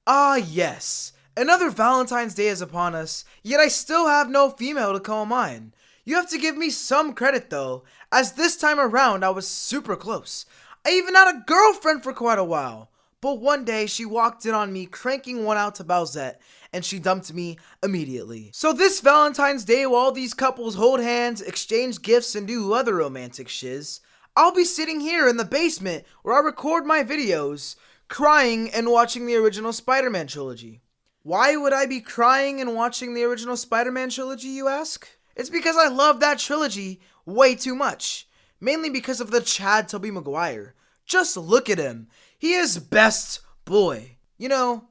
Ah, yes. Another Valentine's Day is upon us, yet I still have no female to call mine. You have to give me some credit though, as this time around I was super close. I even had a girlfriend for quite a while. But one day she walked in on me cranking one out to Bowsette, and she dumped me immediately. So this Valentine's Day, while these couples hold hands, exchange gifts, and do other romantic shiz, I'll be sitting here in the basement where I record my videos, crying and watching the original Spider-Man trilogy. Why would I be crying and watching the original Spider-Man trilogy, you ask? It's because I love that trilogy way too much. Mainly because of the Chad Tobey Maguire. Just look at him. He is best boy. You know,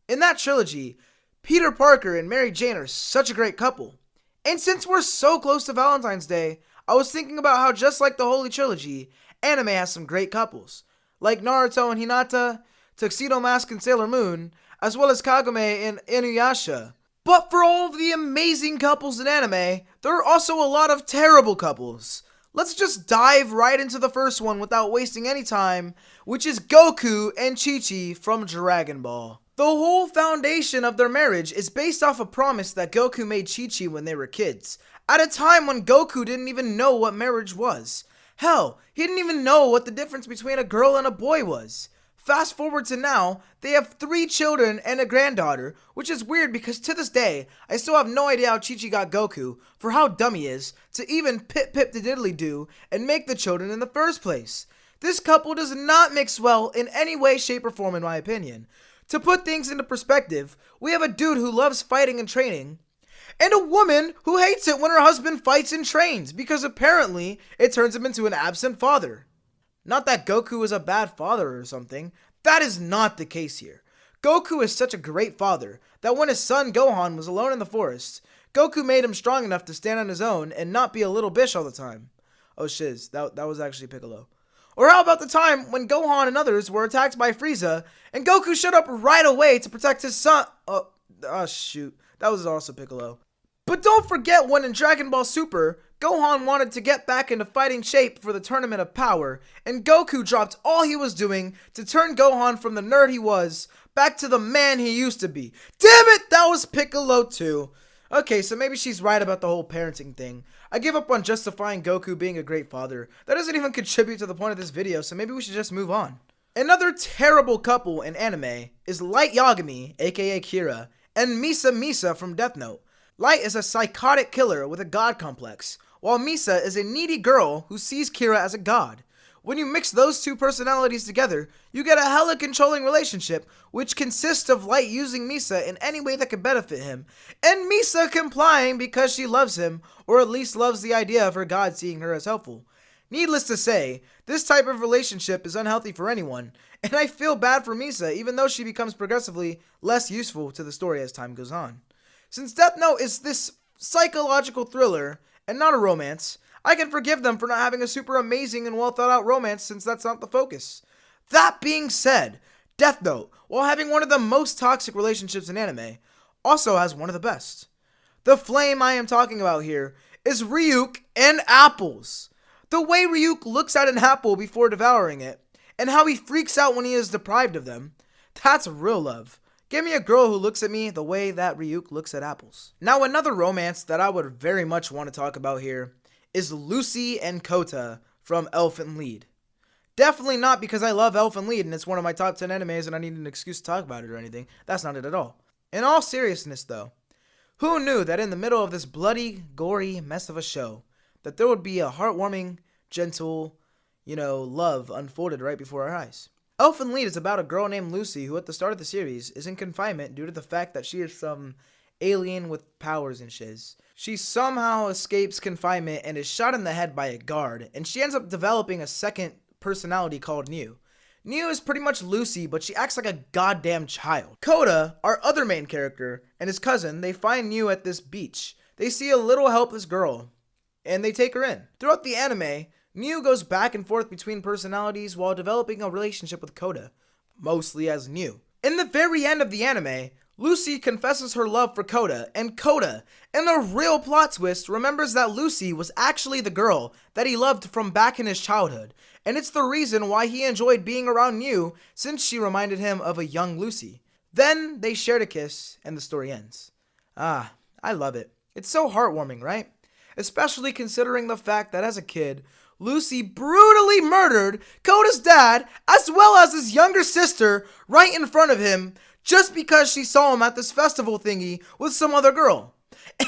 in that trilogy, Peter Parker and Mary Jane are such a great couple. And since we're so close to Valentine's Day, I was thinking about how just like the Holy Trilogy, anime has some great couples. Like Naruto and Hinata, Tuxedo Mask and Sailor Moon, as well as Kagome and Inuyasha. But for all of the amazing couples in anime, there are also a lot of terrible couples. Let's just dive right into the first one without wasting any time, which is Goku and Chi-Chi from Dragon Ball. The whole foundation of their marriage is based off a promise that Goku made Chi-Chi when they were kids, at a time when Goku didn't even know what marriage was. Hell, he didn't even know what the difference between a girl and a boy was. Fast forward to now, they have 3 children and a granddaughter, which is weird because to this day, I still have no idea how Chi-Chi got Goku, for how dumb he is, to even pip the diddly do and make the children in the first place. This couple does not mix well in any way, shape, or form in my opinion. To put things into perspective, we have a dude who loves fighting and training, and a woman who hates it when her husband fights and trains, because apparently it turns him into an absent father. Not that Goku is a bad father or something. That is not the case here. Goku is such a great father that when his son Gohan was alone in the forest, Goku made him strong enough to stand on his own and not be a little bitch all the time. Oh shiz, that was actually Piccolo. Or how about the time when Gohan and others were attacked by Frieza and Goku showed up right away to protect his son? Oh shoot, that was also Piccolo. But don't forget when in Dragon Ball Super, Gohan wanted to get back into fighting shape for the Tournament of Power, and Goku dropped all he was doing to turn Gohan from the nerd he was back to the man he used to be. Damn it, that was Piccolo too. Okay, so maybe she's right about the whole parenting thing. I give up on justifying Goku being a great father. That doesn't even contribute to the point of this video, so maybe we should just move on. Another terrible couple in anime is Light Yagami, aka Kira, and Misa from Death Note. Light is a psychotic killer with a god complex, while Misa is a needy girl who sees Kira as a god. When you mix those two personalities together, you get a hella controlling relationship, which consists of Light using Misa in any way that could benefit him, and Misa complying because she loves him, or at least loves the idea of her god seeing her as helpful. Needless to say, this type of relationship is unhealthy for anyone, and I feel bad for Misa even though she becomes progressively less useful to the story as time goes on. Since Death Note is this psychological thriller, and not a romance, I can forgive them for not having a super amazing and well thought out romance since that's not the focus. That being said, Death Note, while having one of the most toxic relationships in anime, also has one of the best. The flame I am talking about here is Ryuk and apples. The way Ryuk looks at an apple before devouring it, and how he freaks out when he is deprived of them, that's real love. Give me a girl who looks at me the way that Ryuk looks at apples. Now another romance that I would very much want to talk about here is Lucy and Kota from Elfen Lied. Definitely not because I love Elfen Lied and it's one of my top 10 animes and I need an excuse to talk about it or anything. That's not it at all. In all seriousness though, who knew that in the middle of this bloody, gory mess of a show, that there would be a heartwarming, gentle, love unfolded right before our eyes? Elfen Lied is about a girl named Lucy who at the start of the series is in confinement due to the fact that she is some alien with powers and shiz. She somehow escapes confinement and is shot in the head by a guard, and she ends up developing a second personality called New. New is pretty much Lucy, but she acts like a goddamn child. Kota, our other main character, and his cousin, they find New at this beach. They see a little helpless girl, and they take her in. Throughout the anime, New goes back and forth between personalities while developing a relationship with Kota, mostly as New. In the very end of the anime, Lucy confesses her love for Kota, and Kota, in a real plot twist, remembers that Lucy was actually the girl that he loved from back in his childhood, and it's the reason why he enjoyed being around New, since she reminded him of a young Lucy. Then they shared a kiss, and the story ends. Ah, I love it. It's so heartwarming, right? Especially considering the fact that as a kid, Lucy brutally murdered Koda's dad as well as his younger sister right in front of him just because she saw him at this festival thingy with some other girl.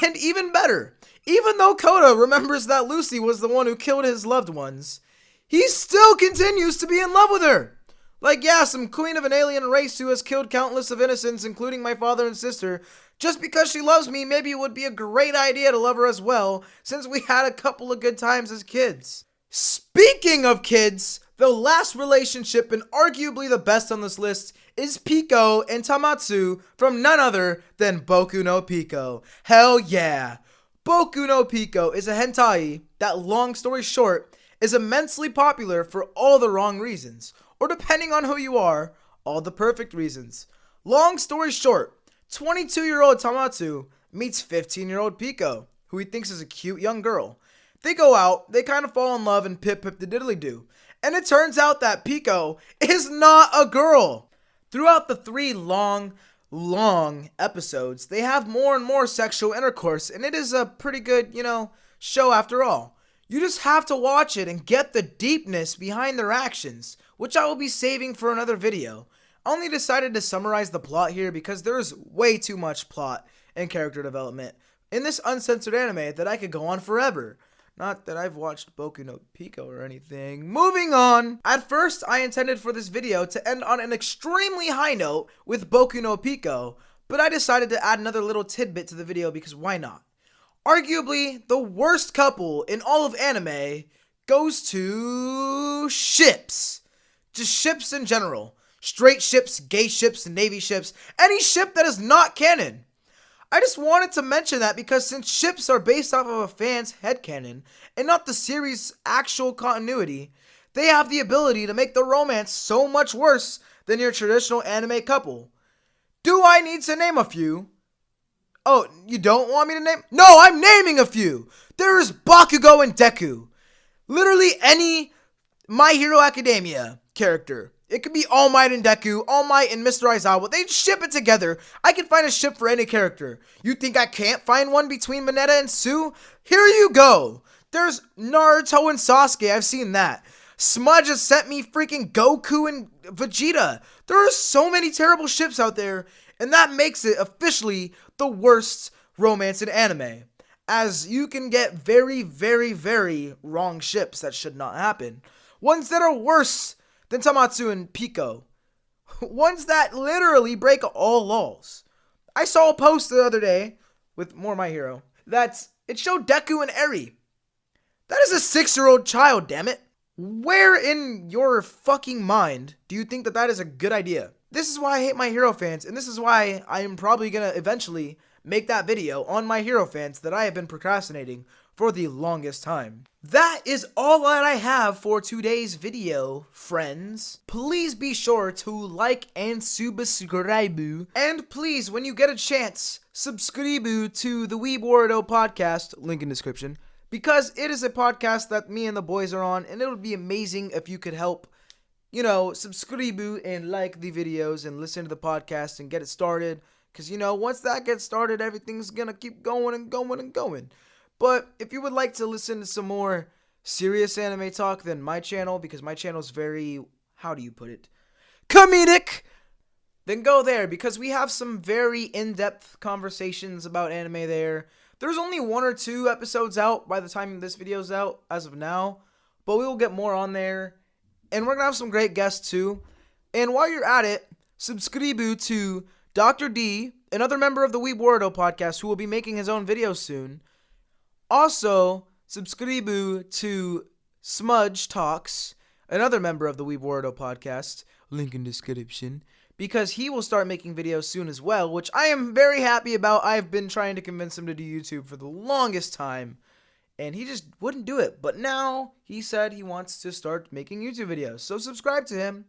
And even better, even though Koda remembers that Lucy was the one who killed his loved ones, he still continues to be in love with her. Like, yeah, some queen of an alien race who has killed countless of innocents, including my father and sister. Just because she loves me, maybe it would be a great idea to love her as well, since we had a couple of good times as kids. Speaking of kids, the last relationship and arguably the best on this list is Pico and Tamatsu from none other than Boku no Pico. Hell yeah! Boku no Pico is a hentai that, long story short, is immensely popular for all the wrong reasons, or depending on who you are, all the perfect reasons. Long story short, 22-year-old Tamatsu meets 15-year-old Pico, who he thinks is a cute young girl. They go out, they kind of fall in love and pip the diddly do. And it turns out that Pico is not a girl. Throughout the 3 long episodes, they have more and more sexual intercourse, and it is a pretty good, show after all. You just have to watch it and get the deepness behind their actions, which I will be saving for another video. I only decided to summarize the plot here because there is way too much plot and character development in this uncensored anime that I could go on forever. Not that I've watched Boku no Pico or anything. Moving on! At first, I intended for this video to end on an extremely high note with Boku no Pico, but I decided to add another little tidbit to the video because why not? Arguably, the worst couple in all of anime goes to ships. Just ships in general. Straight ships, gay ships, Navy ships, any ship that is not canon. I just wanted to mention that because since ships are based off of a fan's headcanon and not the series' actual continuity, they have the ability to make the romance so much worse than your traditional anime couple. Do I need to name a few? Oh, you don't want me to name? No, I'm naming a few! There is Bakugo and Deku. Literally any My Hero Academia character. It could be All Might and Deku, All Might and Mr. Aizawa. They ship it together. I can find a ship for any character. You think I can't find one between Mineta and Sue? Here you go. There's Naruto and Sasuke. I've seen that. Smudge has sent me freaking Goku and Vegeta. There are so many terrible ships out there, and that makes it officially the worst romance in anime. As you can get very, very, very wrong ships that should not happen. Ones that are worse than Tamatsu and Pico. Ones that literally break all laws. I saw a post the other day, with more My Hero, that it showed Deku and Eri. That is a 6-year-old child, damn it. Where in your fucking mind do you think that that is a good idea? This is why I hate My Hero fans, and this is why I am probably gonna eventually make that video on My Hero fans that I have been procrastinating for the longest time. That is all that I have for today's video, friends. Please be sure to like and subscribe. And please, when you get a chance, subscribe to the Weeb Wardo podcast, link in description, because it is a podcast that me and the boys are on, and it would be amazing if you could help, subscribe and like the videos and listen to the podcast and get it started. Because, once that gets started, everything's gonna keep going and going and going. But if you would like to listen to some more serious anime talk than my channel, because my channel is very, how do you put it, comedic, then go there, because we have some very in-depth conversations about anime there. There's only 1 or 2 episodes out by the time this video's out, as of now, but we will get more on there, and we're gonna have some great guests too. And while you're at it, subscribe to Dr. D, another member of the Weeb Wardo podcast, who will be making his own videos soon. Also, subscribe to Smudge Talks, another member of the Weeb Wardo podcast, link in description, because he will start making videos soon as well, which I am very happy about. I've been trying to convince him to do YouTube for the longest time, and he just wouldn't do it. But now, he said he wants to start making YouTube videos, so subscribe to him.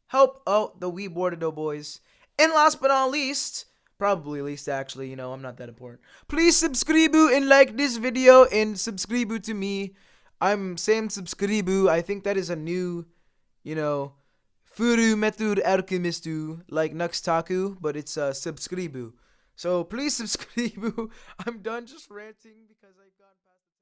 Help out the Weeb Wardo boys. And last but not least, probably least actually, I'm not that important. Please subscribe and like this video and subscribe to me. I'm saying subscribe. I think that is a new, Furu metur alchemistu, like Nuxtaku, but it's subscribu. So please subscribe. I'm done just ranting because I've gone past the